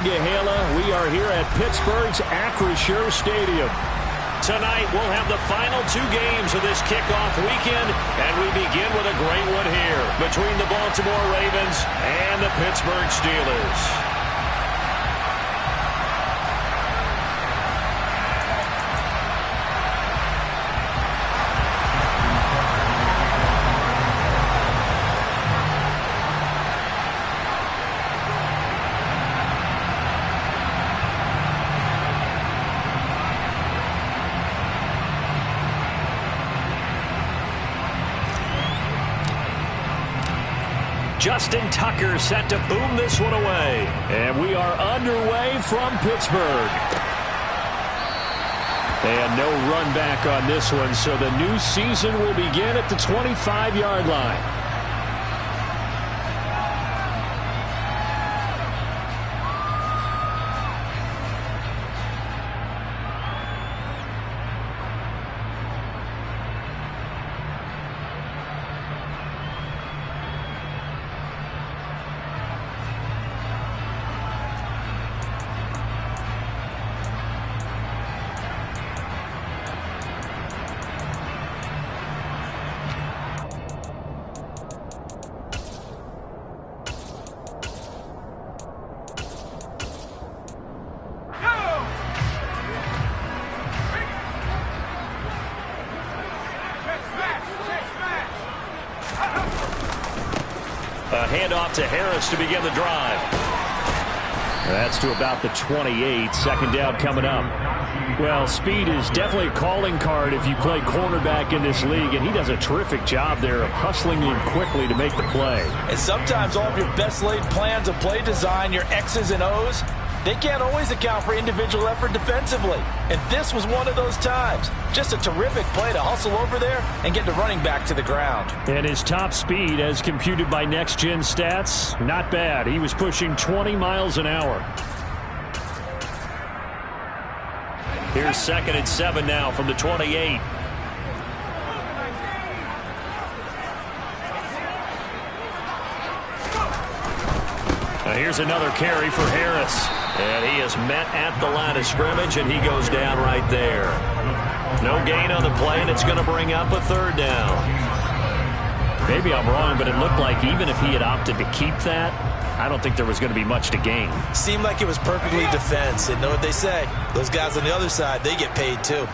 We are here at Pittsburgh's Acrisure Stadium. Tonight, we'll have the final two games of this kickoff weekend, and we begin with a great one here between the Baltimore Ravens and the Pittsburgh Steelers. Justin Tucker set to boom this one away. And we are underway from Pittsburgh. And no run back on this one, so the new season will begin at the 25-yard line. A handoff to Harris to begin the drive. That's to about the 28. Second down coming up. Well, speed is definitely a calling card if you play cornerback in this league, and he does a terrific job there of hustling in quickly to make the play. And sometimes all of your best laid plans of play design, your X's and O's, they can't always account for individual effort defensively. And this was one of those times. Just a terrific play to hustle over there and get the running back to the ground. And his top speed, as computed by Next Gen Stats, not bad. He was pushing 20 miles an hour. Here's 2nd and 7 now from the 28. Now here's another carry for Harris. And he is met at the line of scrimmage, and he goes down right there. No gain on the play, and it's going to bring up a 3rd down. Maybe I'm wrong, but it looked like even if he had opted to keep that, I don't think there was going to be much to gain. Seemed like it was perfectly defense. And know what they say? Those guys on the other side, they get paid too.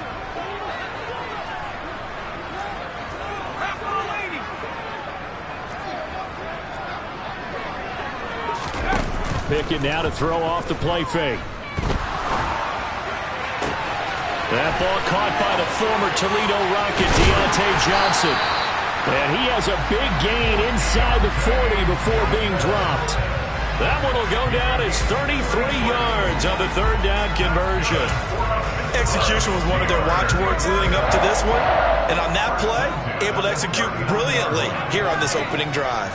Pickett now to throw off the play fake. That ball caught by the former Toledo Rocket, Deontay Johnson. And he has a big gain inside the 40 before being dropped. That one will go down as 33 yards on the 3rd down conversion. Execution was one of their watchwords leading up to this one. And on that play, able to execute brilliantly here on this opening drive.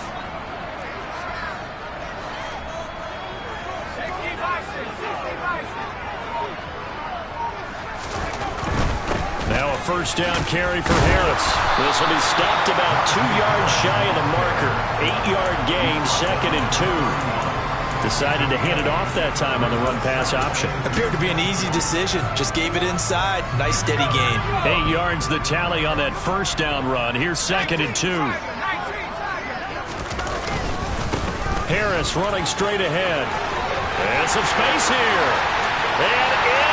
Now a 1st down carry for Harris. This will be stopped about 2 yards shy of the marker. 8-yard gain, 2nd and 2. Decided to hand it off that time on the run-pass option. Appeared to be an easy decision. Just gave it inside. Nice steady gain. 8 yards the tally on that 1st down run. Here's 2nd and 2. Harris running straight ahead. And some space here. And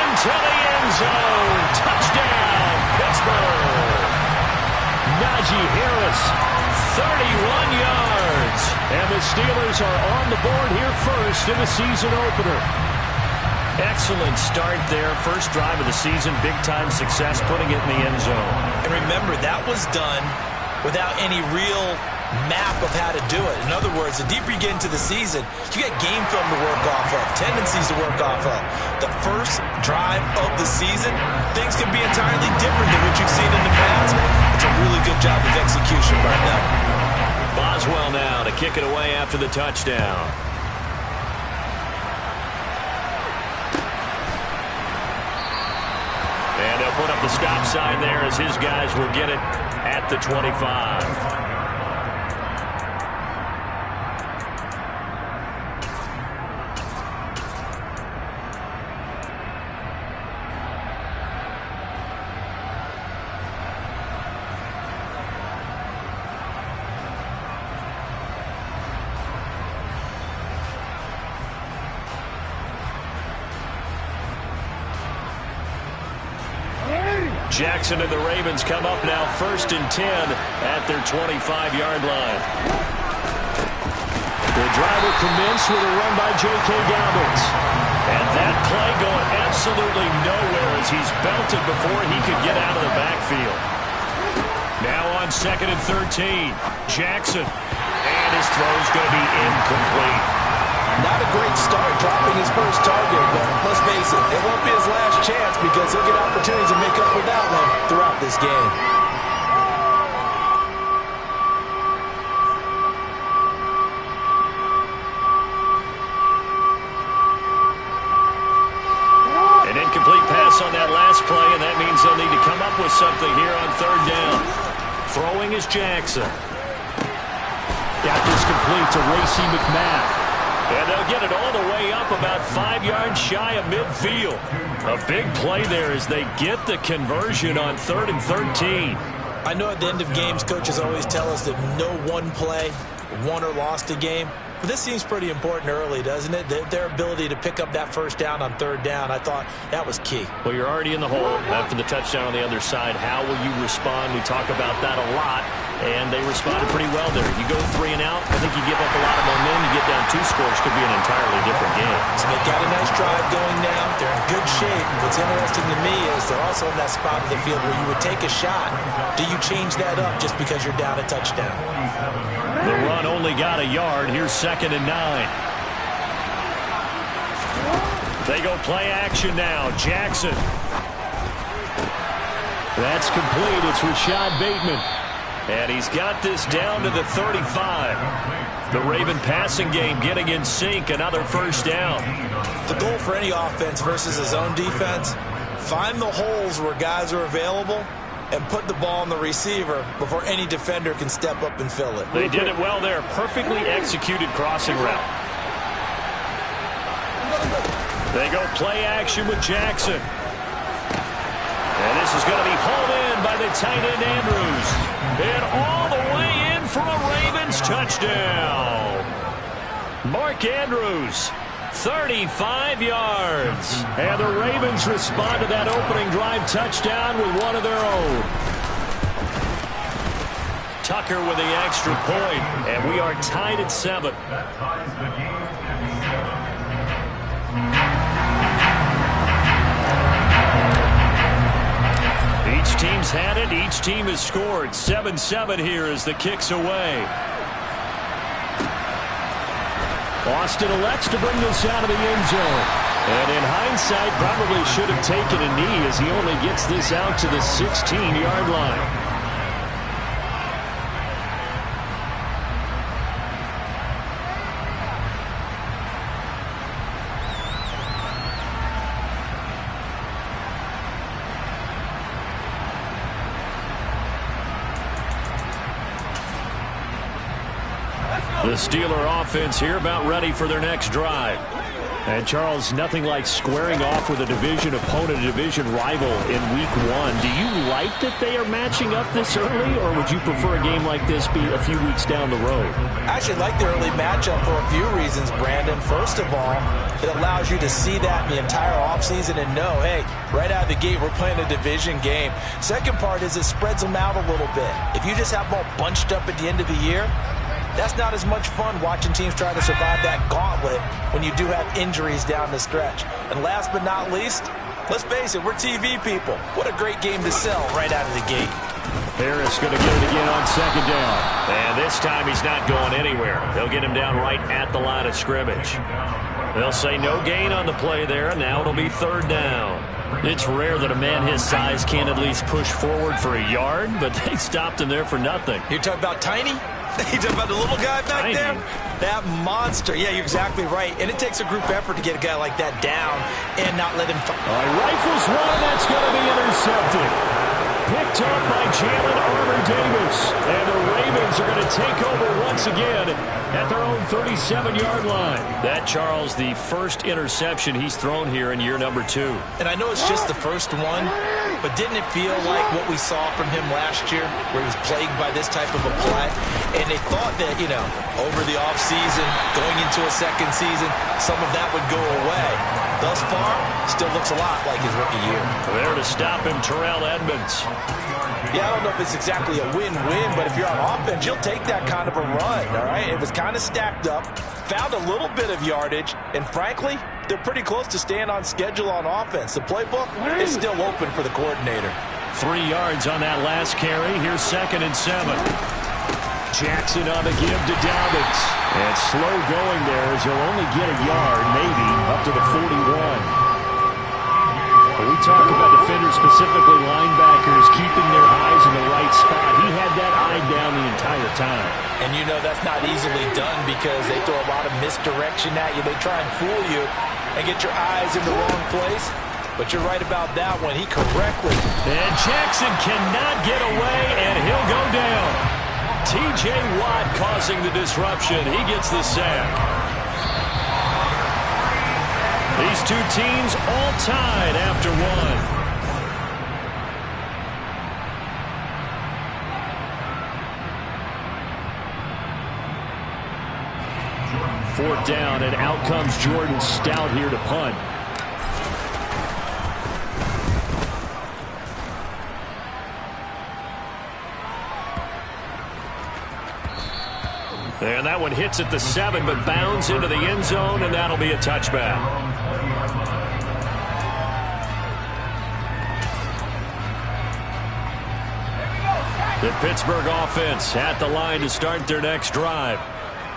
into the end zone. Touchdown, Pittsburgh. Najee Harris, 31 yards. And the Steelers are on the board here first in the season opener. Excellent start there. First drive of the season. Big-time success putting it in the end zone. And remember, that was done without any real map of how to do it. In other words, the deeper you get into the season, you get game film to work off of, tendencies to work off of. The first drive of the season, things can be entirely different than what you've seen in the past. It's a really good job of execution by them. Boswell now to kick it away after the touchdown. And they'll put up the stop sign there as his guys will get it at the 25. Jackson and the Ravens come up now 1st and 10 at their 25-yard line. The drive will commence with a run by J.K. Dobbins. And that play going absolutely nowhere as he's belted before he could get out of the backfield. Now on 2nd and 13, Jackson. And his throw's going to be incomplete. Not a great start dropping his first target, but let's face it, it won't be his last chance because he'll get opportunities to make up for that one throughout this game. An incomplete pass on that last play, and that means they'll need to come up with something here on 3rd down. Throwing is Jackson. Got this complete to Racey McMath. And they'll get it all the way up about 5 yards shy of midfield. A big play there as they get the conversion on 3rd and 13. I know at the end of games, coaches always tell us that no one play won or lost a game. But this seems pretty important early, doesn't it? Their ability to pick up that first down on 3rd down, I thought that was key. Well, you're already in the hole after the touchdown on the other side. How will you respond? We talk about that a lot, and they responded pretty well there. You go 3 and out, I think you give up a lot of momentum. You get down 2 scores, could be an entirely different game. So they got a nice drive going now. They're in good shape. What's interesting to me is they're also in that spot of the field where you would take a shot. Do you change that up just because you're down a touchdown? The run only got a yard. Here's 2nd and 9. They go play action now. Jackson. That's complete. It's Rashad Bateman. And he's got this down to the 35. The Raven passing game getting in sync. Another first down. The goal for any offense versus his own defense, find the holes where guys are available and put the ball on the receiver before any defender can step up and fill it. They did it well there. Perfectly executed crossing route. They go play action with Jackson. And this is going to be hauled in by the tight end Andrews. And all the way in for a Ravens touchdown. Mark Andrews, 35 yards. And the Ravens respond to that opening drive touchdown with one of their own. Tucker with the extra point, and we are tied at 7. Each team's had it. Each team has scored. 7-7 here as the kick's away. Austin elects to bring this out of the end zone. And in hindsight, probably should have taken a knee as he only gets this out to the 16-yard line. The Steeler offense here about ready for their next drive. And, Charles, nothing like squaring off with a division opponent, a division rival in Week 1. Do you like that they are matching up this early, or would you prefer a game like this be a few weeks down the road? I actually like the early matchup for a few reasons, Brandon. First of all, it allows you to see that in the entire offseason and know, hey, right out of the gate, we're playing a division game. Second part is it spreads them out a little bit. If you just have them all bunched up at the end of the year, that's not as much fun watching teams try to survive that gauntlet when you do have injuries down the stretch. And last but not least, let's face it, we're TV people. What a great game to sell right out of the gate. Harris going to get it again on 2nd down. And this time he's not going anywhere. They'll get him down right at the line of scrimmage. They'll say no gain on the play there, and now it'll be 3rd down. It's rare that a man his size can't at least push forward for a yard, but they stopped him there for nothing. You're talking about Tiny? You talking about the little guy back Tiny. there? That monster. Yeah, you're exactly right. And it takes a group effort to get a guy like that down and not let him... Rifles one, that's going to be intercepted. Picked up by Jalen Armour-Davis. And the Ravens are going to take over once again at their own 37-yard line. That, Charles, the first interception he's thrown here in year number 2. And I know it's just the first one, but didn't it feel like what we saw from him last year, where he was plagued by this type of a play? And they thought that, you know, over the offseason, going into a second season, some of that would go away. thus far, still looks a lot like his rookie year. There to stop him, Terrell Edmonds. Yeah, I don't know if it's exactly a win-win, but if you're on offense, you'll take that kind of a run, all right? It was kind of stacked up, found a little bit of yardage, and frankly, they're pretty close to staying on schedule on offense. The playbook is still open for the coordinator. 3 yards on that last carry. Here's 2nd and 7. Jackson on the give to Dobbins. And slow going there as he'll only get a yard, maybe, up to the 41. We talk about defenders, specifically linebackers, keeping their eyes in the right spot. He had that eye down the entire time. And you know that's not easily done because they throw a lot of misdirection at you. They try and fool you and get your eyes in the wrong place. But you're right about that one. He correctly. And Jackson cannot get away, and he'll go down. T.J. Watt causing the disruption. He gets the sack. These two teams all tied after 1. 4th down, and out comes Jordan Stout here to punt. And that one hits at the 7, but bounds into the end zone, and that'll be a touchback. The Pittsburgh offense at the line to start their next drive.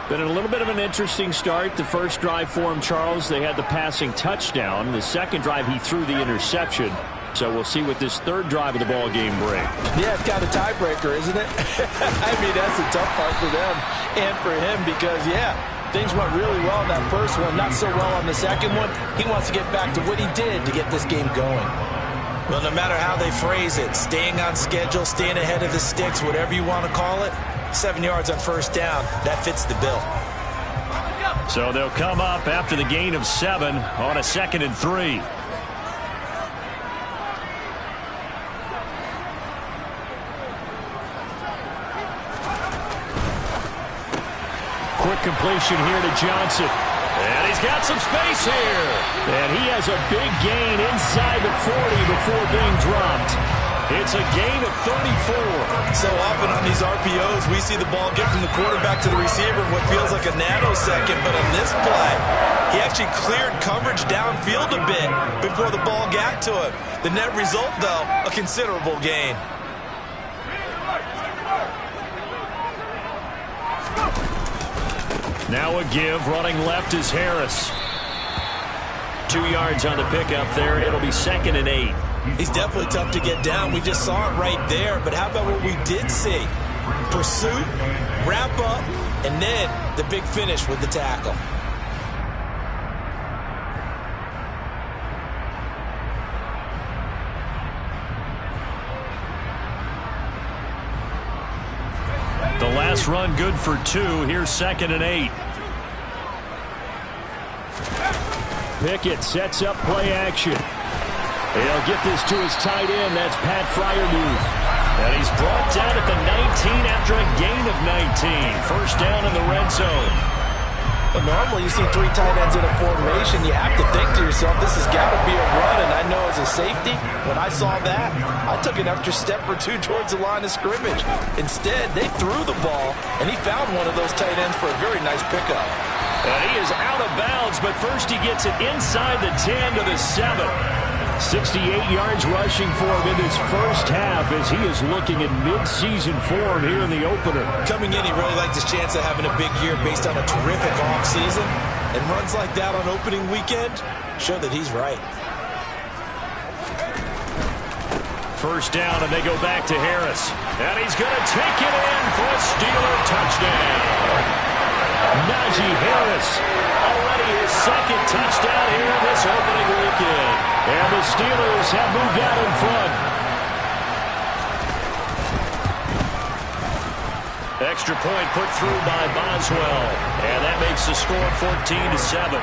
Been a little bit of an interesting start. The first drive for him, Charles, they had the passing touchdown. The second drive, he threw the interception. So we'll see what this third drive of the ball game brings. Yeah, it's kind of tiebreaker, isn't it? I mean, that's the tough part for them and for him because, yeah, things went really well in that first one, not so well on the second one. He wants to get back to what he did to get this game going. Well, no matter how they phrase it, staying on schedule, staying ahead of the sticks, whatever you want to call it, 7 yards on first down, that fits the bill. So they'll come up after the gain of 7 on a 2nd and 3. Quick completion here to Johnson. And he's got some space here. And he has a big gain inside the 40 before being dropped. It's a gain of 34. So often on these RPOs, we see the ball get from the quarterback to the receiver in what feels like a nanosecond. But on this play, he actually cleared coverage downfield a bit before the ball got to him. The net result, though, a considerable gain. Now a give, running left is Harris. 2 yards on the pickup there. It'll be 2nd and 8. He's definitely tough to get down. We just saw it right there. But how about what we did see? Pursuit, wrap up, and then the big finish with the tackle. The last run good for 2. Here's 2nd and 8. Pickett sets up play action. He'll get this to his tight end. That's Pat Freiermuth. And he's brought down at the 19 after a gain of 19. First down in the red zone. But normally you see 3 tight ends in a formation. You have to think to yourself, this has got to be a run. And I know as a safety, when I saw that, I took an extra step or 2 towards the line of scrimmage. Instead, they threw the ball, and he found one of those tight ends for a very nice pickup. And he is out of bounds, but first he gets it inside the 10 to the 7. 68 yards rushing for him in his first half as he is looking at mid-season form here in the opener. Coming in, he really liked his chance of having a big year based on a terrific offseason. And runs like that on opening weekend show that he's right. First down, and they go back to Harris. And he's going to take it in for a Steeler touchdown. Najee Harris, already his 2nd touchdown here in this opening weekend. And the Steelers have moved out in front. Extra point put through by Boswell. And that makes the score 14-7.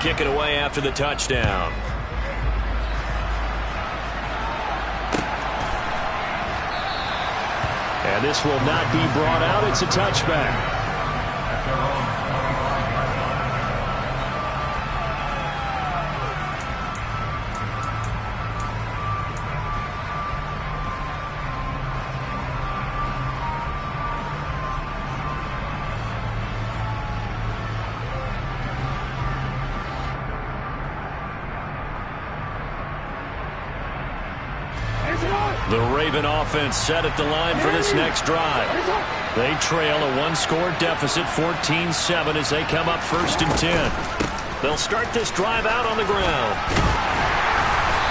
kick it away after the touchdown. And this will not be brought out. It's a touchback. The Raven offense set at the line for this next drive. They trail a one-score deficit, 14-7, as they come up 1st and 10. They'll start this drive out on the ground.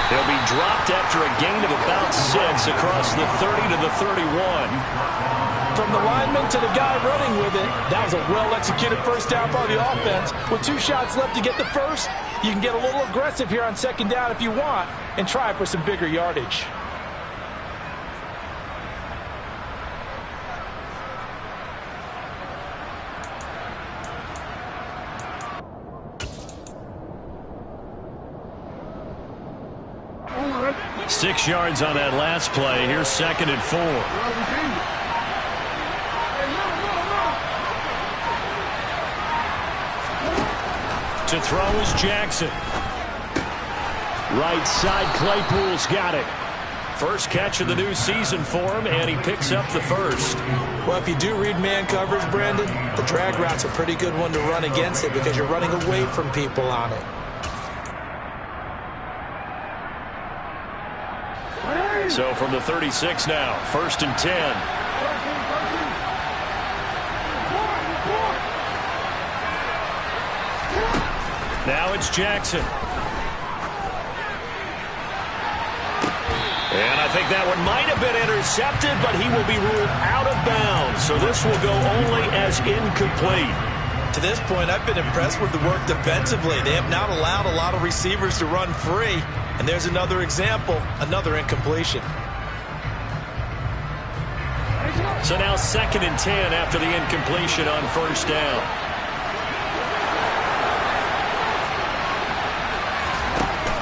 They'll be dropped after a gain of about 6 across the 30 to the 31. From the lineman to the guy running with it, that was a well-executed first down by the offense. With 2 shots left to get the first, you can get a little aggressive here on 2nd down if you want and try for some bigger yardage. Six yards on that last play. Here's 2nd and 4. To throw is Jackson. Right side, Claypool's got it. First catch of the new season for him, and he picks up the first. Well, if you do read man coverage, Brandon, the drag route's a pretty good one to run against it because you're running away from people on it. So from the 36 now, 1st and 10. Now it's Jackson. And I think that one might have been intercepted, but he will be ruled out of bounds. So this will go only as incomplete. To this point, I've been impressed with the work defensively. They have not allowed a lot of receivers to run free. And there's another example, another incompletion. So now 2nd and 10 after the incompletion on 1st down.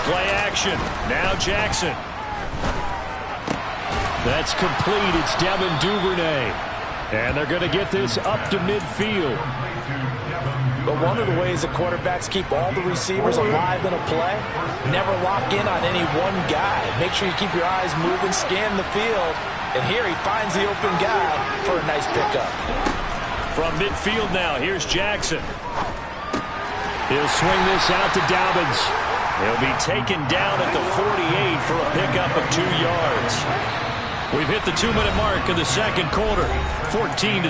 Play action. Now Jackson. That's complete. It's Devin Duvernay. And they're going to get this up to midfield. But one of the ways the quarterbacks keep all the receivers alive in a play, never lock in on any one guy. Make sure you keep your eyes moving, scan the field. And here he finds the open guy for a nice pickup. From midfield now, here's Jackson. He'll swing this out to Dobbins. He'll be taken down at the 48 for a pickup of 2 yards. We've hit the 2-minute mark of the 2nd quarter, 14-7.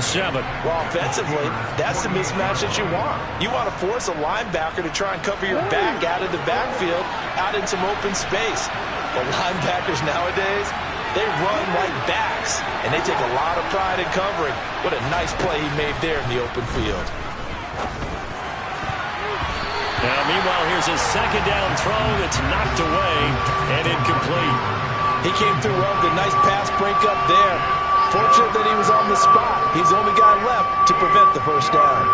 Well, offensively, that's the mismatch that you want. You want to force a linebacker to try and cover your back out of the backfield, out in some open space. The linebackers nowadays, they run like backs, and they take a lot of pride in covering. What a nice play he made there in the open field. Now, meanwhile, here's a 2nd down throw that's knocked away and incomplete. He came through well with a nice pass breakup there. Fortunate that he was on the spot. He's the only guy left to prevent the first down.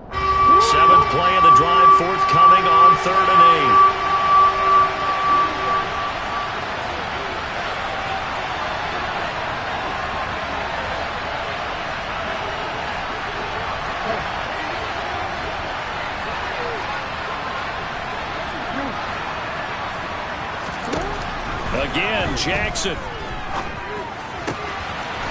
7th play of the drive, forthcoming on 3rd and 8. Again, Jackson.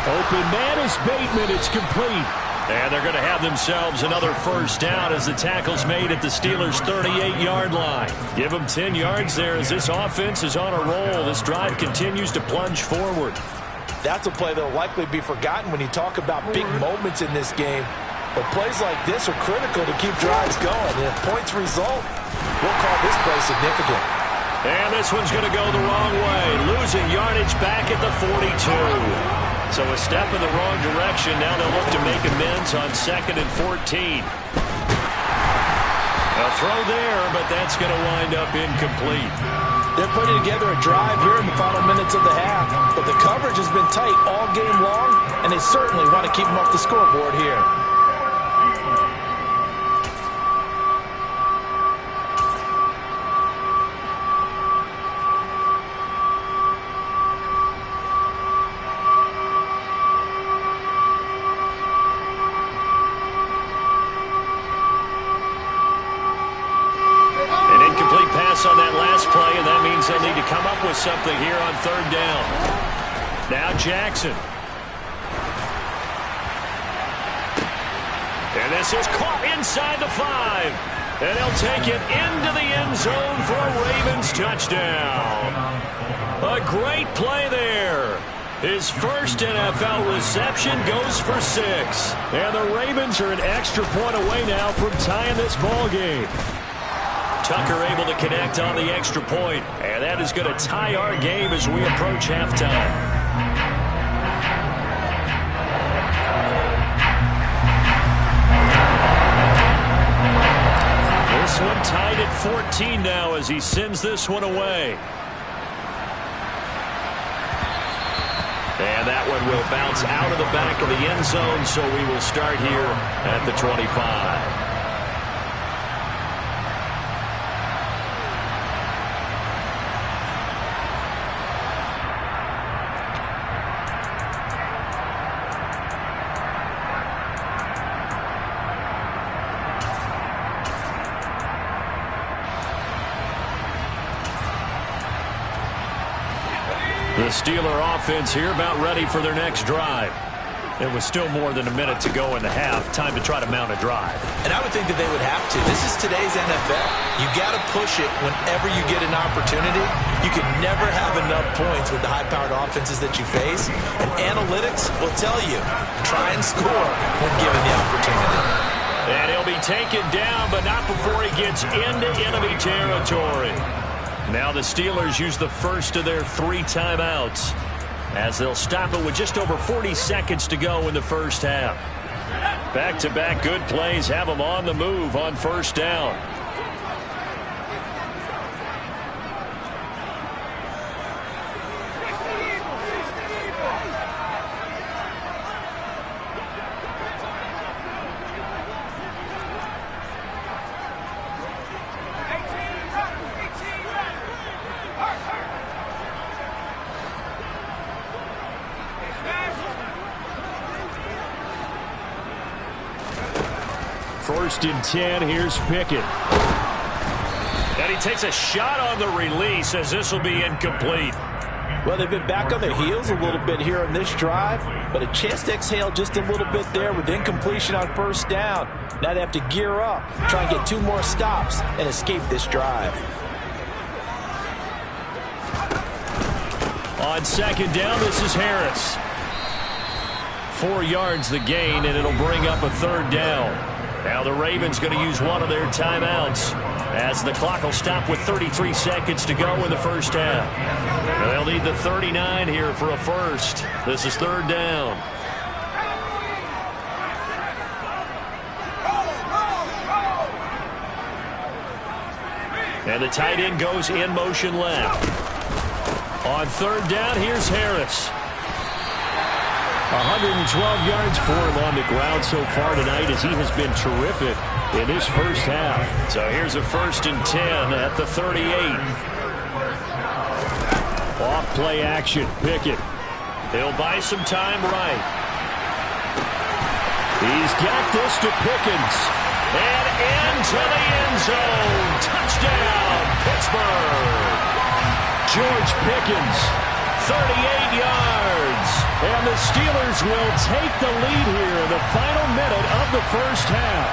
Open man is Bateman. It's complete. And they're going to have themselves another first down as the tackle's made at the Steelers' 38-yard line. Give them 10 yards there as this offense is on a roll. This drive continues to plunge forward. That's a play that will likely be forgotten when you talk about big moments in this game. But plays like this are critical to keep drives going. And if points result, we'll call this play significant. And this one's going to go the wrong way. Losing yardage back at the 42. So a step in the wrong direction. Now they'll look to make amends on 2nd and 14. A throw there, but that's going to wind up incomplete. They're putting together a drive here in the final minutes of the half. But the coverage has been tight all game long, and they certainly want to keep them off the scoreboard here. come up with something here on third down. Now Jackson. And this is caught inside the 5. And he'll take it into the end zone for a Ravens touchdown. A great play there. His first NFL reception goes for 6. And the Ravens are an extra point away now from tying this ball game. Tucker able to connect on the extra point. And that is going to tie our game as we approach halftime. This one tied at 14 now as he sends this one away. And that one will bounce out of the back of the end zone, so we will start here at the 25. The Steeler offense here about ready for their next drive. There was still more than a minute to go in the half. Time to try to mount a drive. And I would think that they would have to. This is today's NFL. You got to push it whenever you get an opportunity. You can never have enough points with the high-powered offenses that you face. And analytics will tell you, try and score when given the opportunity. And he'll be taken down, but not before he gets into enemy territory. Now the Steelers use the first of their 3 timeouts as they'll stop it with just over 40 seconds to go in the first half. Back-to-back good plays have them on the move on first down. First and 10, here's Pickett. And he takes a shot on the release as this will be incomplete. Well, they've been back on their heels a little bit here on this drive, but a chance to exhale just a little bit there with incompletion on first down. Now they have to gear up, try and get 2 more stops and escape this drive. On second down, this is Harris. 4 yards the gain, and it'll bring up a third down. Now the Ravens going to use one of their timeouts as the clock will stop with 33 seconds to go in the first half. They'll need the 39 here for a first. This is third down. And the tight end goes in motion left. On third down, here's Harris. 112 yards for him on the ground so far tonight as he has been terrific in his first half. So here's a first and 10 at the 38. Off play action, Pickett. He'll buy some time right. He's got this to Pickens. And into the end zone. Touchdown, Pittsburgh. George Pickens, 38 yards. And the Steelers will take the lead here in the final minute of the first half.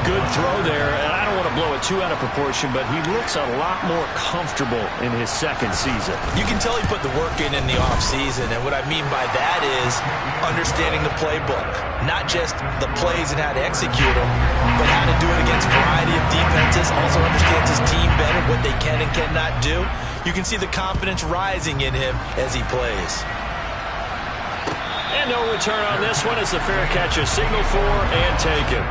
Good throw there, and I don't want to blow it too out of proportion, but he looks a lot more comfortable in his second season. You can tell he put the work in the offseason, and what I mean by that is understanding the playbook. Not just the plays and how to execute them, but how to do it against a variety of defenses. Also understands his team better, what they can and cannot do. You can see the confidence rising in him as he plays. And no return on this one as the fair catch is signaled for and taken.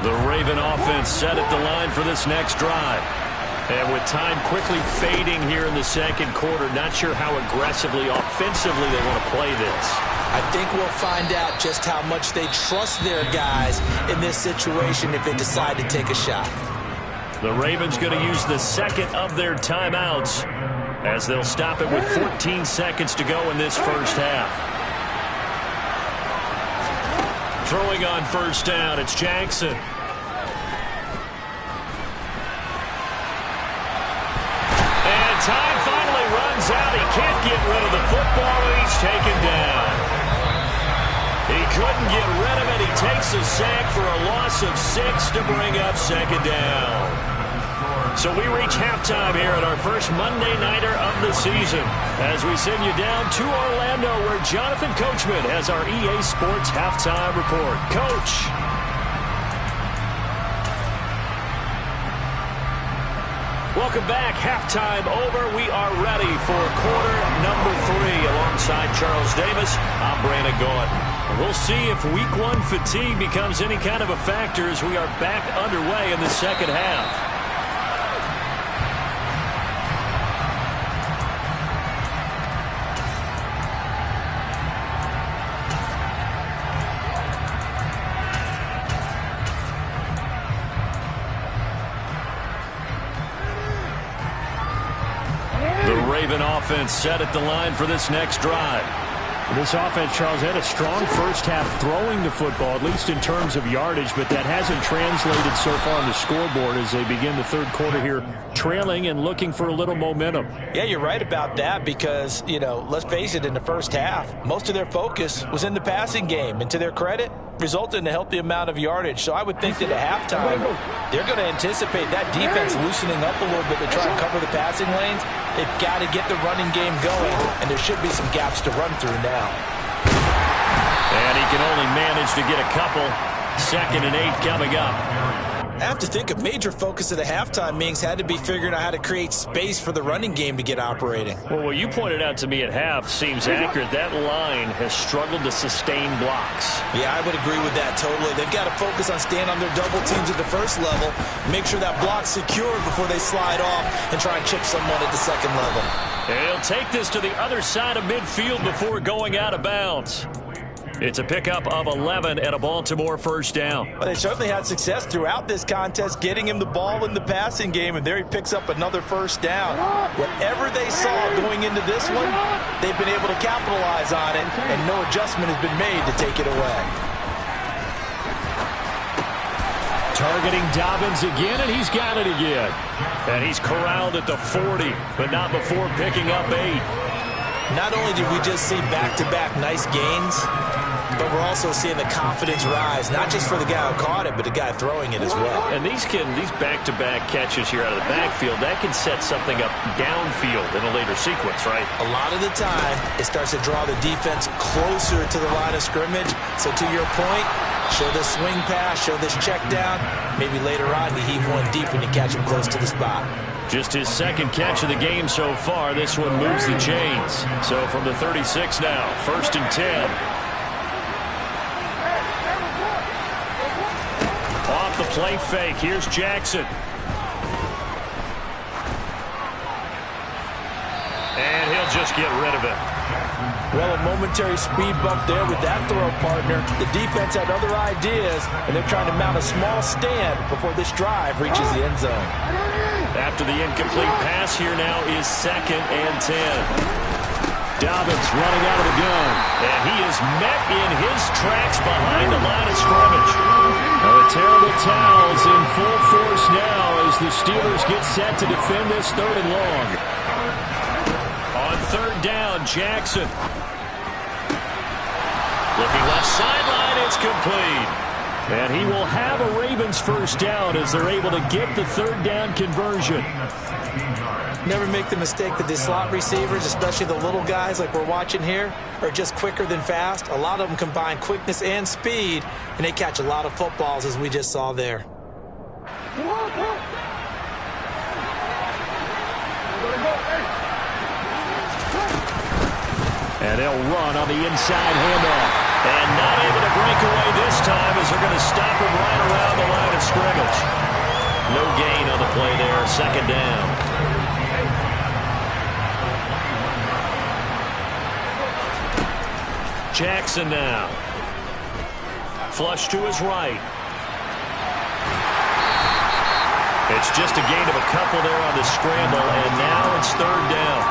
The Raven offense set at the line for this next drive. And with time quickly fading here in the second quarter, not sure how aggressively, offensively they want to play this. I think we'll find out just how much they trust their guys in this situation if they decide to take a shot. The Ravens going to use the second of their timeouts as they'll stop it with 14 seconds to go in this first half. Throwing on first down, it's Jackson. Time finally runs out. He can't get rid of the football, and he's taken down. He couldn't get rid of it. He takes a sack for a loss of 6 to bring up second down. So we reach halftime here at our first Monday Nighter of the season as we send you down to Orlando where Jonathan Coachman has our EA Sports Halftime Report. Coach. Welcome back. Halftime over. We are ready for quarter number 3. Alongside Charles Davis, I'm Brandon Gaudin. We'll see if week 1 fatigue becomes any kind of a factor as we are back underway in the second half. Raven offense set at the line for this next drive. This offense, Charles, had a strong first half throwing the football, at least in terms of yardage, but that hasn't translated so far on the scoreboard as they begin the third quarter here, trailing and looking for a little momentum. Yeah, you're right about that because, let's face it, in the first half, most of their focus was in the passing game, and to their credit, resulted in a healthy amount of yardage. So I would think that at halftime, they're going to anticipate that defense loosening up a little bit to try and cover the passing lanes. They've got to get the running game going, and there should be some gaps to run through now. And he can only manage to get a couple. 2nd and 8 coming up. I have to think a major focus of the halftime meetings had to be figuring out how to create space for the running game to get operating. Well, what you pointed out to me at half seems accurate. That line has struggled to sustain blocks. Yeah, I would agree with that totally. They've got to focus on staying on their double teams at the first level, make sure that block's secured before they slide off and try and chip someone at the second level. And he'll take this to the other side of midfield before going out of bounds. It's a pickup of 11 and a Baltimore first down. Well, they certainly had success throughout this contest, getting him the ball in the passing game, and there he picks up another first down. Whatever they saw going into this one, they've been able to capitalize on it, and no adjustment has been made to take it away. Targeting Dobbins again, and he's got it again. And he's corralled at the 40, but not before picking up 8. Not only did we just see back-to-back nice gains, but we're also seeing the confidence rise, not just for the guy who caught it, but the guy throwing it as well. And these back-to-back catches here out of the backfield, that can set something up downfield in a later sequence, right? A lot of the time, it starts to draw the defense closer to the line of scrimmage. So to your point, show this swing pass, show this check down. Maybe later on you heave one deep when you catch him close to the spot. Just his second catch of the game so far. This one moves the chains. So from the 36 now, 1st and 10. Off the play fake, here's Jackson. And he'll just get rid of it. Well, a momentary speed bump there with that throw partner. The defense had other ideas, and they're trying to mount a small stand before this drive reaches the end zone. After the incomplete pass, here now is 2nd and 10. Dobbins running out of the gun, and he is met in his tracks behind the line of scrimmage. Now the terrible towels in full force now as the Steelers get set to defend this 3rd and long. On 3rd down, Jackson. Looking left sideline, it's complete. And he will have a Ravens first down as they're able to get the 3rd down conversion. Never make the mistake that the slot receivers, especially the little guys like we're watching here, are just quicker than fast. A lot of them combine quickness and speed, and they catch a lot of footballs as we just saw there. And they'll run on the inside handoff. And not able to break away this time as they're going to stop him right around the line of scrimmage. No gain on the play there. Second down. Jackson now. Flush to his right. It's just a gain of a couple there on the scramble, and now it's third down.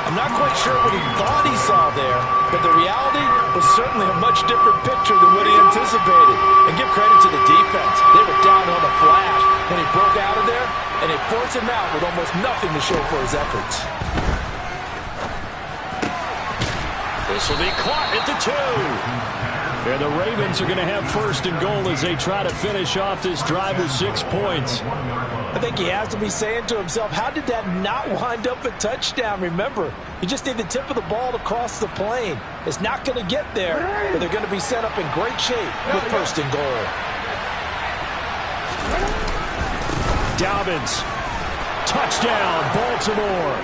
I'm not quite sure what he thought he saw there, but the reality was certainly a much different picture than what he anticipated. And give credit to the defense. They were down on the flash when he broke out of there, and they forced him out with almost nothing to show for his efforts. This will be caught at the 2. And the Ravens are going to have first and goal as they try to finish off this drive with 6 points. I think he has to be saying to himself, how did that not wind up a touchdown? Remember, you just need the tip of the ball to cross the plane. It's not going to get there, but they're going to be set up in great shape with first and goal. Dobbins. Touchdown, Baltimore.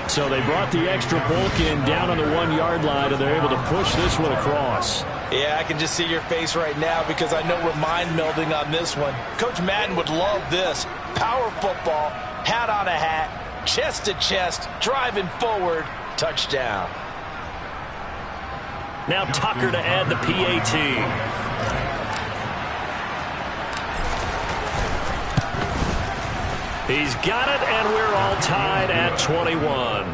So they brought the extra bulk in down on the 1-yard line, and they're able to push this one across. Yeah, I can just see your face right now because I know we're mind-melding on this one. Coach Madden would love this. Power football, hat on a hat, chest to chest, driving forward, touchdown. Now Tucker to add the PAT. He's got it, and we're all tied at 21.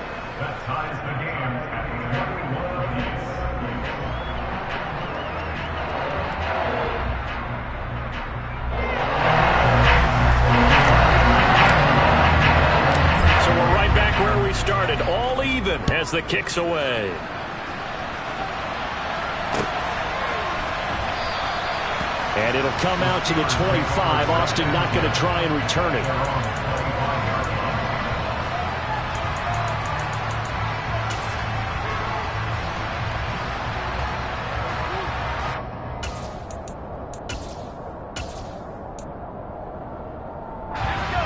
So we're right back where we started, all even as the kick's away. And it'll come out to the 25. Austin not going to try and return it.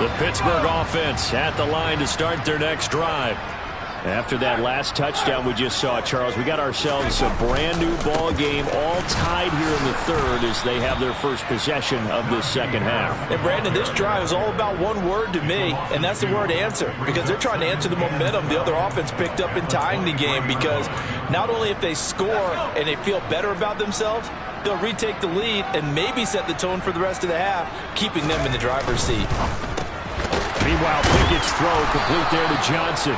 The Pittsburgh offense at the line to start their next drive. After that last touchdown we just saw, Charles, we got ourselves a brand new ball game, all tied here in the third as they have their first possession of this second half. And Brandon, this drive is all about one word to me, and that's the word answer, because they're trying to answer the momentum the other offense picked up in tying the game, because not only if they score and they feel better about themselves, they'll retake the lead and maybe set the tone for the rest of the half, keeping them in the driver's seat. Meanwhile, Pickett's throw complete there to Johnson.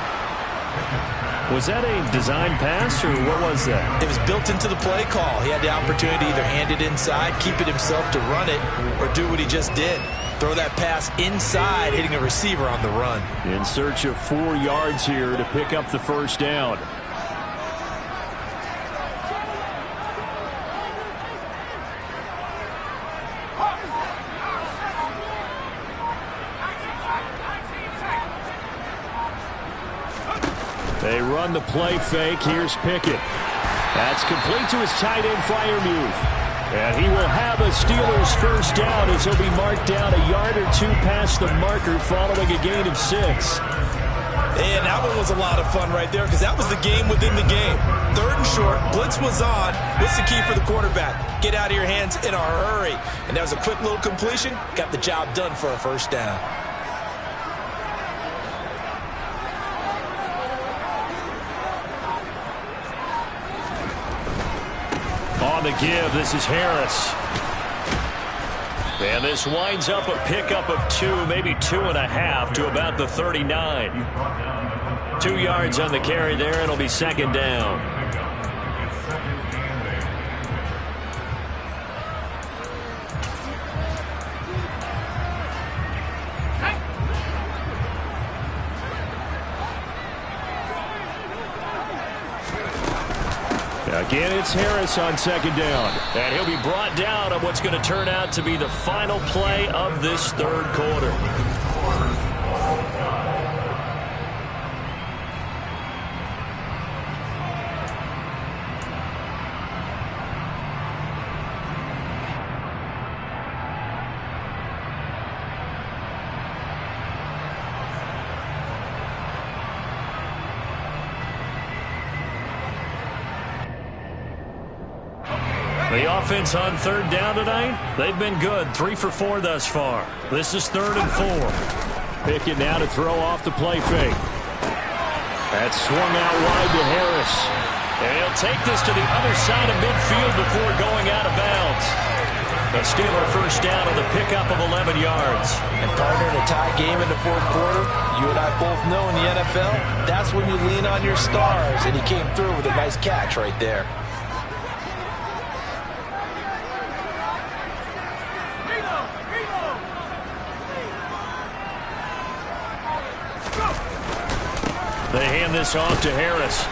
Was that a design pass, or what was that? It was built into the play call. He had the opportunity to either hand it inside, keep it himself to run it, or do what he just did. Throw that pass inside, hitting a receiver on the run. In search of 4 yards here to pick up the first down. They run the play fake. Here's Pickett. That's complete to his tight end Freiermuth. And he will have a Steelers first down as he'll be marked down a yard or 2 past the marker following a gain of 6. And that one was a lot of fun right there because that was the game within the game. Third and short, blitz was on. What's the key for the quarterback? Get out of your hands in a hurry. And that was a quick little completion. Got the job done for a first down. On the give, this is Harris. And this winds up a pickup of 2, maybe 2.5 to about the 39. 2 yards on the carry there. It'll be second down. Again, it's Harris on second down. And he'll be brought down on what's going to turn out to be the final play of this third quarter. The offense on third down tonight, they've been good. 3 for 4 thus far. This is 3rd and 4. Pickett now to throw off the play fake. That's swung out wide to Harris. And he'll take this to the other side of midfield before going out of bounds. The Steeler first down on the pickup of 11 yards. And partner, in a tie game in the 4th quarter, you and I both know in the NFL, that's when you lean on your stars. And he came through with a nice catch right there. They hand this off to Harris.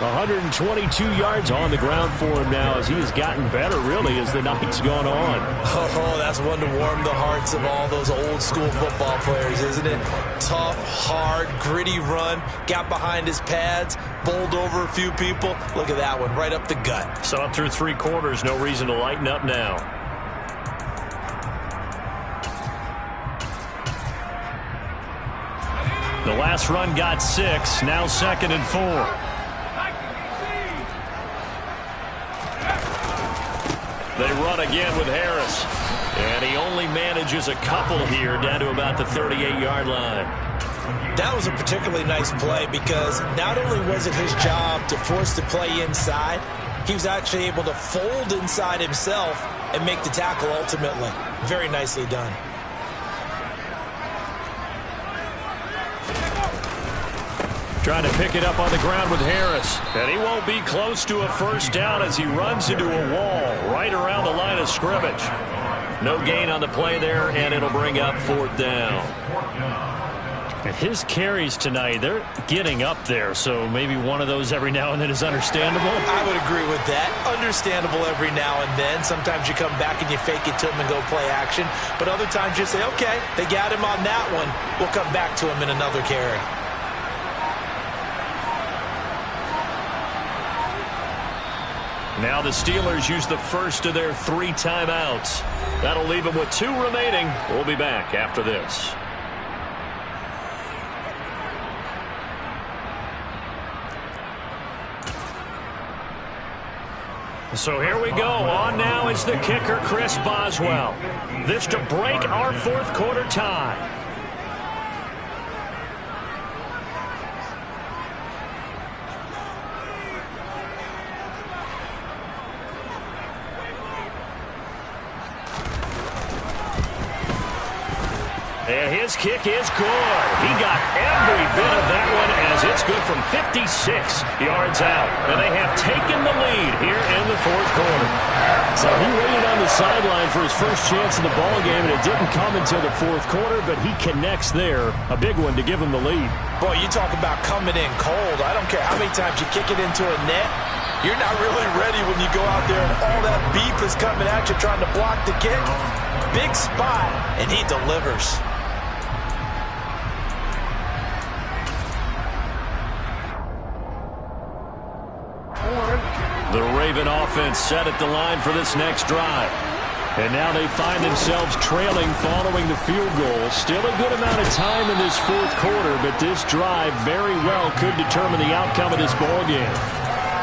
122 yards on the ground for him now as he has gotten better, really, as the night's gone on. Oh, that's one to warm the hearts of all those old school football players, isn't it? Tough, hard, gritty run. Got behind his pads, bowled over a few people. Look at that one, right up the gut. So up through 3 quarters, no reason to lighten up now. The last run got 6, now 2nd and 4. They run again with Harris. And he only manages a couple here down to about the 38-yard line. That was a particularly nice play because not only was it his job to force the play inside, he was actually able to fold inside himself and make the tackle ultimately. Very nicely done. Trying to pick it up on the ground with Harris. And he won't be close to a first down as he runs into a wall right around the line of scrimmage. No gain on the play there, and it'll bring up 4th down. And his carries tonight, they're getting up there, so maybe one of those every now and then is understandable. I would agree with that. Understandable every now and then. Sometimes you come back and you fake it to him and go play action. But other times you say, okay, they got him on that one. We'll come back to him in another carry. Now the Steelers use the first of their 3 timeouts. That'll leave them with 2 remaining. We'll be back after this. So here we go. On now is the kicker, Chris Boswell. This to break our 4th quarter tie. And his kick is good. He got every bit of that one as it's good from 56 yards out. And they have taken the lead here in the 4th quarter. So he waited on the sideline for his first chance in the ball game, and it didn't come until the 4th quarter, but he connects there. A big one to give him the lead. Boy, you talk about coming in cold. I don't care how many times you kick it into a net. You're not really ready when you go out there and all that beef is coming at you trying to block the kick. Big spot, and he delivers. The Raven offense set at the line for this next drive. And now they find themselves trailing following the field goal. Still a good amount of time in this 4th quarter, but this drive very well could determine the outcome of this ball game.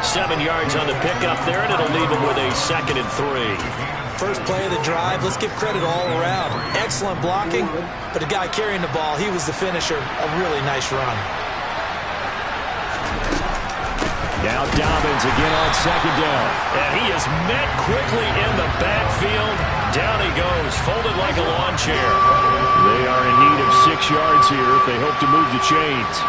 7 yards on the pickup there, and it'll leave them with a 2nd and 3. First play of the drive, let's give credit all around. Excellent blocking, but the guy carrying the ball, he was the finisher. A really nice run. Now Dobbins again on 2nd down. And he is met quickly in the backfield. Down he goes, folded like a lawn chair. They are in need of 6 yards here if they hope to move the chains.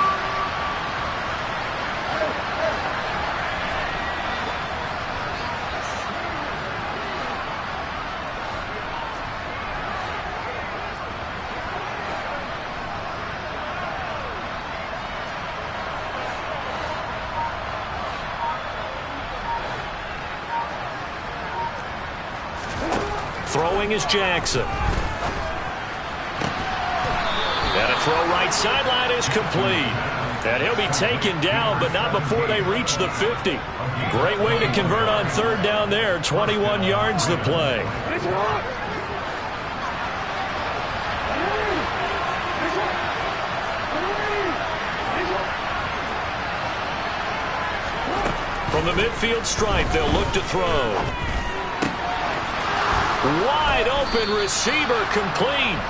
Throwing is Jackson. And a throw right sideline is complete. And he'll be taken down, but not before they reach the 50. Great way to convert on 3rd down there. 21 yards the play. From the midfield stripe, they'll look to throw. Wide open receiver, complete.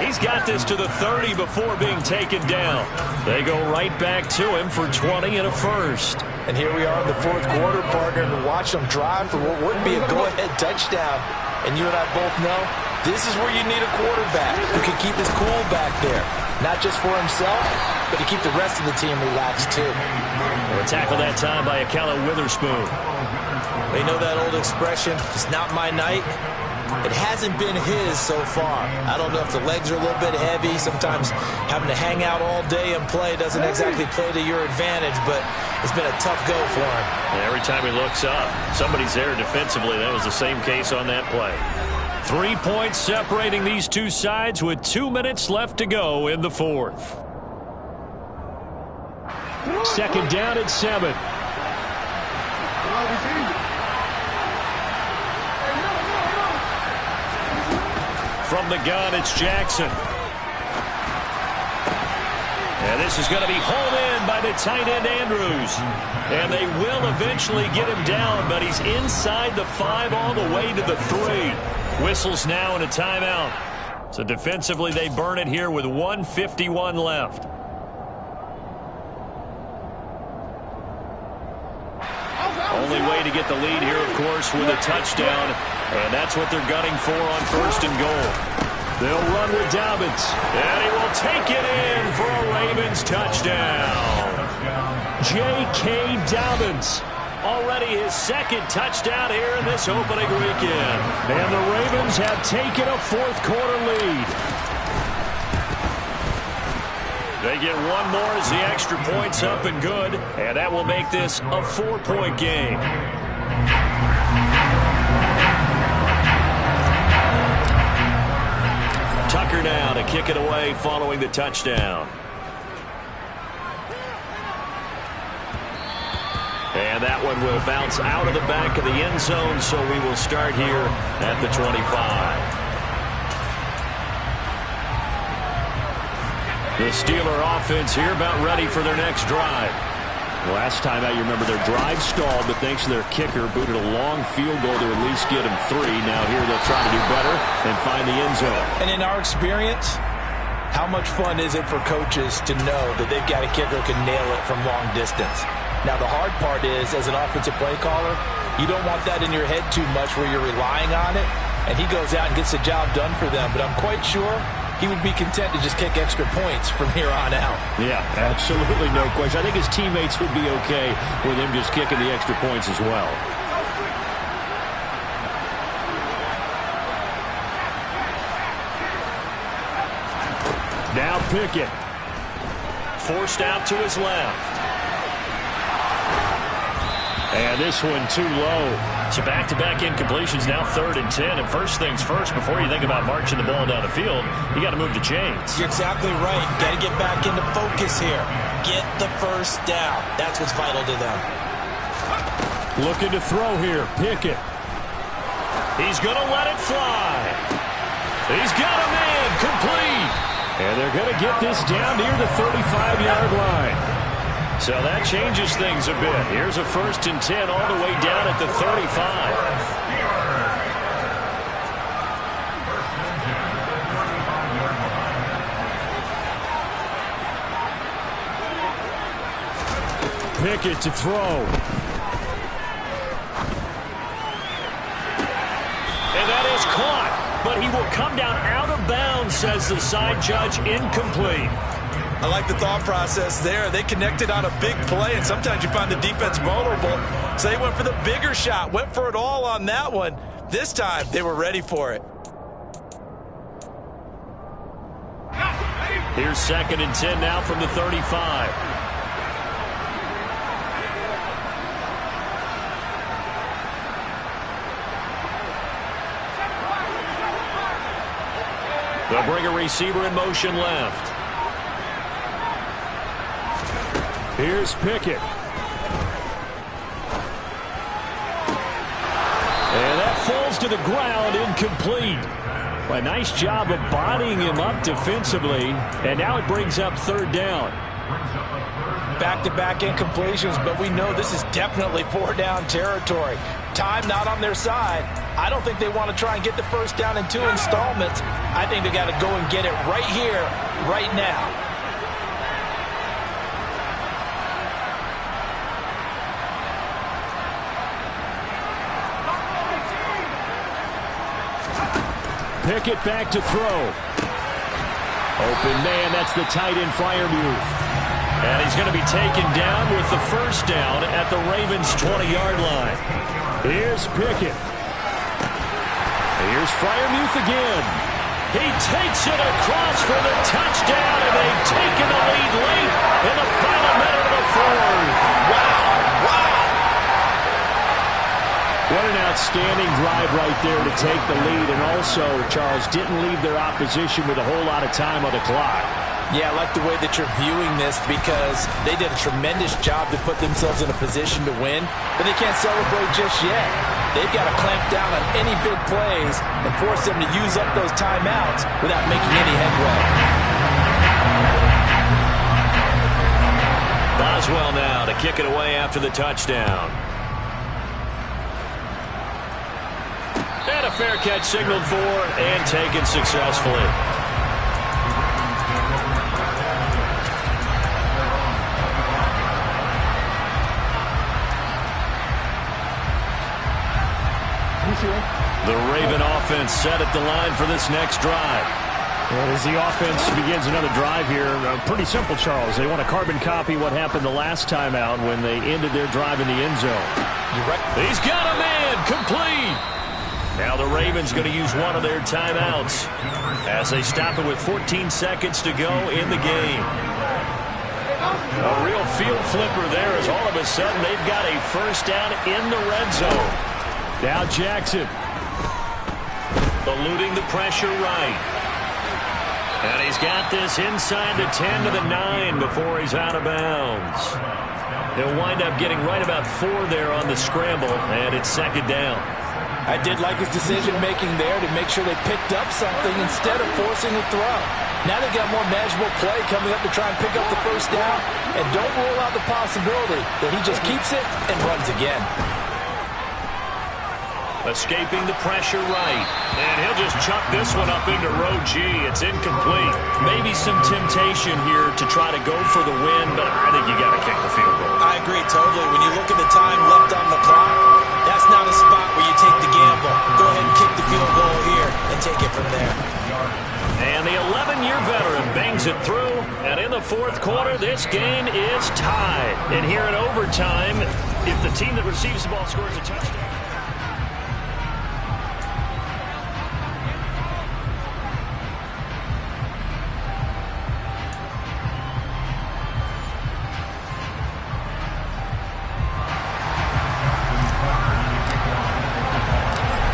He's got this to the 30 before being taken down. They go right back to him for 20 and a first. And here we are in the fourth quarter, partner, and watch them drive for what would be a go-ahead touchdown. And you and I both know this is where you need a quarterback who can keep his cool back there. Not just for himself, but to keep the rest of the team relaxed too. A tackle that time by Akella Witherspoon. They know that old expression, it's not my night. It hasn't been his so far. I don't know if the legs are a little bit heavy. Sometimes having to hang out all day and play doesn't exactly play to your advantage, but it's been a tough go for him. And every time he looks up, somebody's there defensively. That was the same case on that play. 3 points separating these two sides with 2 minutes left to go in the fourth. Second down at 7. From the gun, it's Jackson. And this is going to be hauled in by the tight end, Andrews. And they will eventually get him down, but he's inside the 5 all the way to the 3. Whistles now and a timeout. So defensively, they burn it here with 1:51 left. Only way to get the lead here, of course, with a touchdown. And that's what they're gunning for on first and goal. They'll run with Dobbins. And he will take it in for a Ravens touchdown. J.K. Dobbins. Already his second touchdown here in this opening weekend. And the Ravens have taken a fourth quarter lead. They get one more as the extra point's up and good. And that will make this a 4-point game. Tucker now to kick it away following the touchdown. And that one will bounce out of the back of the end zone, so we will start here at the 25. The Steeler offense here about ready for their next drive. Last time out, you remember their drive stalled, but thanks to their kicker, booted a long field goal to at least get them 3. Now here they'll try to do better and find the end zone. And in our experience, how much fun is it for coaches to know that they've got a kicker who can nail it from long distance? Now the hard part is, as an offensive play caller, you don't want that in your head too much where you're relying on it, and he goes out and gets the job done for them. But I'm quite sure he would be content to just kick extra points from here on out. Yeah, absolutely no question. I think his teammates would be okay with him just kicking the extra points as well. Now Pickett. Forced out to his left. And this one too low. So back-to-back incompletions, now 3rd and 10. And first things first, before you think about marching the ball down the field, you got to move the chains. You're exactly right. Got to get back into focus here. Get the first down. That's what's vital to them. Looking to throw here. Pickett. He's going to let it fly. He's got him in. Complete. And they're going to get this down near the 35-yard line. So that changes things a bit. Here's a 1st and 10 all the way down at the 35. Pickett to throw. And that is caught. But he will come down out of bounds, says the side judge. Incomplete. I like the thought process there. They connected on a big play, and sometimes you find the defense vulnerable. So they went for the bigger shot, went for it all on that one. This time, they were ready for it. Here's 2nd and 10 now from the 35. They'll bring a receiver in motion left. Here's Pickett. And that falls to the ground, incomplete. A nice job of bodying him up defensively. And now it brings up 3rd down. Back-to-back incompletions, but we know this is definitely 4-down territory. Time not on their side. I don't think they want to try and get the first down in 2 installments. I think they got to go and get it right here, right now. Pickett back to throw. Open man, that's the tight end Freiermuth. And he's going to be taken down with the first down at the Ravens' 20-yard line. Here's Pickett. Here's Freiermuth again. He takes it across for the touchdown, and they've taken the lead late in the final minute of the fourth. Wow, wow. What an outstanding drive right there to take the lead, and also, Charles, didn't leave their opposition with a whole lot of time on the clock. Yeah, I like the way that you're viewing this because they did a tremendous job to put themselves in a position to win, but they can't celebrate just yet. They've got to clamp down on any big plays and force them to use up those timeouts without making any headway. Boswell now to kick it away after the touchdown. And a fair catch signaled for and taken successfully. The Raven offense set at the line for this next drive. Well, as the offense begins another drive here, pretty simple, Charles. They want to carbon copy what happened the last time out when they ended their drive in the end zone. You're right. He's got a man complete. Now the Ravens going to use one of their timeouts as they stop it with 14 seconds to go in the game. A real field flipper there as all of a sudden they've got a first down in the red zone. Now Jackson. Eluding the pressure right. And he's got this inside the 10 to the 9 before he's out of bounds. He'll wind up getting right about 4 there on the scramble, and it's second down. I did like his decision-making there to make sure they picked up something instead of forcing a throw. Now they've got more manageable play coming up to try and pick up the first down, and don't rule out the possibility that he just keeps it and runs again. Escaping the pressure right. And he'll just chuck this one up into row G. It's incomplete. Maybe some temptation here to try to go for the win, but I think you got to kick the field goal. I agree totally. When you look at the time left on the clock, that's not a spot where you take the gamble. Go ahead and kick the field goal here and take it from there. And the 11-year veteran bangs it through. And in the fourth quarter, this game is tied. And here in overtime, if the team that receives the ball scores a touchdown.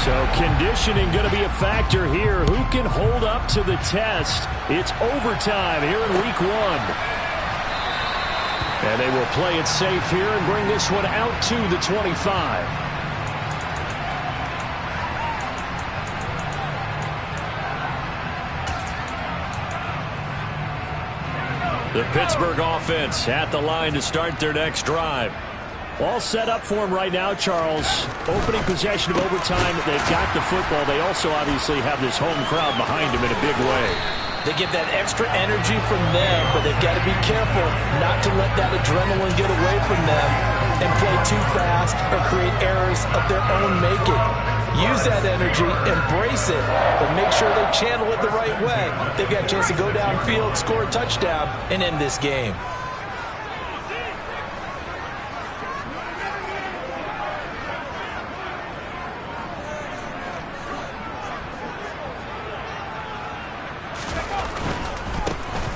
So conditioning going to be a factor here. Who can hold up to the test? It's overtime here in week 1. And they will play it safe here and bring this one out to the 25. The Pittsburgh offense at the line to start their next drive. All set up for him right now, Charles. Opening possession of overtime. They've got the football. They also obviously have this home crowd behind them in a big way. They get that extra energy from them, but they've got to be careful not to let that adrenaline get away from them and play too fast or create errors of their own making. Use that energy, embrace it, but make sure they channel it the right way. They've got a chance to go downfield, score a touchdown, and end this game.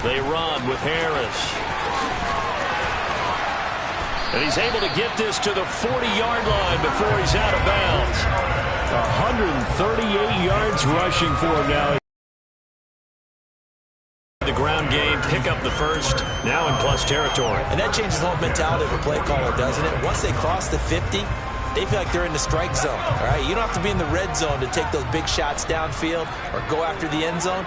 They run with Harris. And he's able to get this to the 40-yard line before he's out of bounds. 138 yards rushing for him now. The ground game, pick up the first, now in plus territory. And that changes the whole mentality of a play caller, doesn't it? Once they cross the 50, they feel like they're in the strike zone. All right, you don't have to be in the red zone to take those big shots downfield or go after the end zone.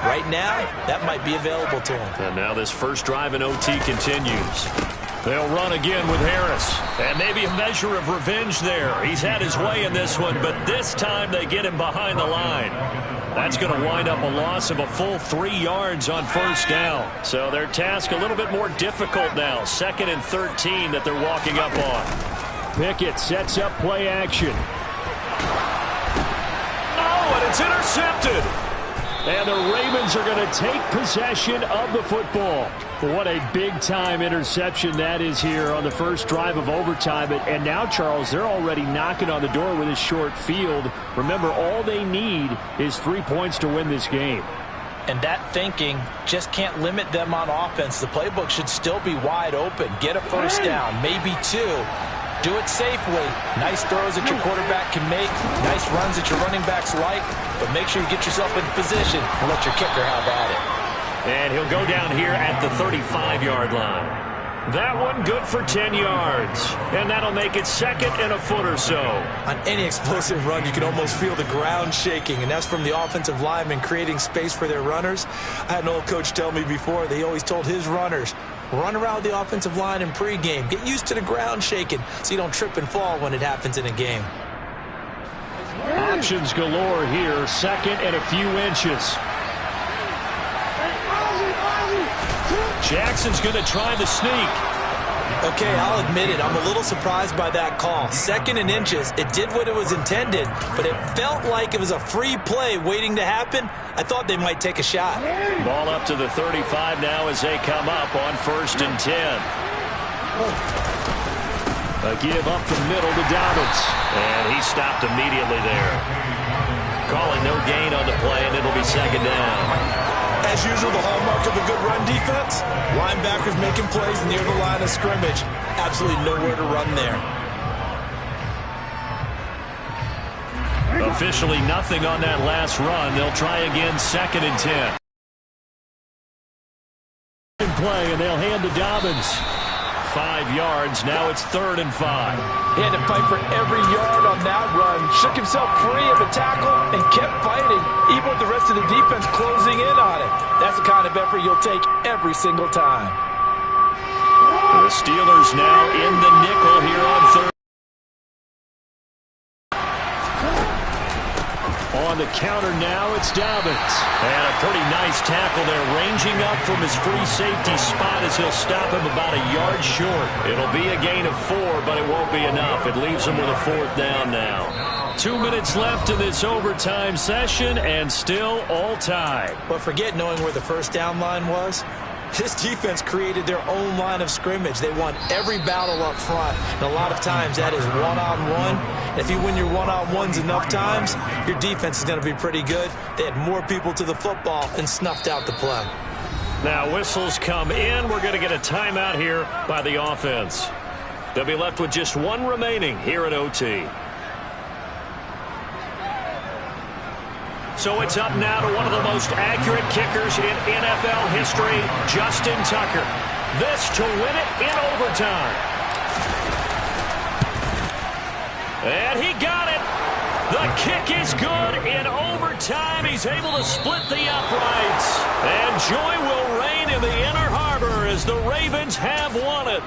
Right now, that might be available to him. And now this first drive in OT continues. They'll run again with Harris. And maybe a measure of revenge there. He's had his way in this one, but this time they get him behind the line. That's going to wind up a loss of a full 3 yards on first down. So their task a little bit more difficult now. 2nd and 13 that they're walking up on. Pickett sets up play action. Oh, and it's intercepted. And the Ravens are going to take possession of the football. What a big-time interception that is here on the first drive of overtime. And now, Charles, they're already knocking on the door with a short field. Remember, all they need is 3 points to win this game. And that thinking just can't limit them on offense. The playbook should still be wide open. Get a first down, maybe 2. Do it safely. Nice throws that your quarterback can make. Nice runs that your running backs like. But make sure you get yourself in position and let your kicker have at it. And he'll go down here at the 35-yard line. That one good for 10 yards. And that'll make it 2nd and a foot or so. On any explosive run, you can almost feel the ground shaking, and that's from the offensive linemen creating space for their runners. I had an old coach tell me before, they always told his runners, run around the offensive line in pregame. Get used to the ground shaking so you don't trip and fall when it happens in a game. Options galore here. 2nd and a few inches. Jackson's going to try the sneak. Okay, I'll admit it. I'm a little surprised by that call. 2nd and inches. It did what it was intended, but it felt like it was a free play waiting to happen. I thought they might take a shot. Ball up to the 35 now as they come up on 1st and 10. A give up the middle to Dobbins. And he stopped immediately there. Calling no gain on the play, and it'll be 2nd down. As usual, the hallmark of a good run defense, linebackers making plays near the line of scrimmage. Absolutely nowhere to run there. Officially nothing on that last run. They'll try again 2nd and 10. Play, and they'll hand to Dobbins. 5 yards. Now it's 3rd and 5. He had to fight for every yard on that run. Shook himself free of the tackle and kept fighting, even with the rest of the defense closing in on him. That's the kind of effort you'll take every single time. The Steelers now in the nickel here on 3rd. On the counter now, it's Dobbins. And a pretty nice tackle there, ranging up from his free safety spot as he'll stop him about a yard short. It'll be a gain of 4, but it won't be enough. It leaves him with a 4th down now. 2 minutes left in this overtime session, and still all tied. But forget knowing where the first down line was. This defense created their own line of scrimmage. They won every battle up front, and a lot of times that is one-on-one. If you win your one-on-ones enough times, your defense is going to be pretty good. They had more people to the football and snuffed out the play. Now whistles come in. We're going to get a timeout here by the offense. They'll be left with just 1 remaining here at OT. So it's up now to one of the most accurate kickers in NFL history, Justin Tucker. This to win it in overtime. And he got it. The kick is good in overtime. He's able to split the uprights. And joy will reign in the Inner Harbor as the Ravens have won it.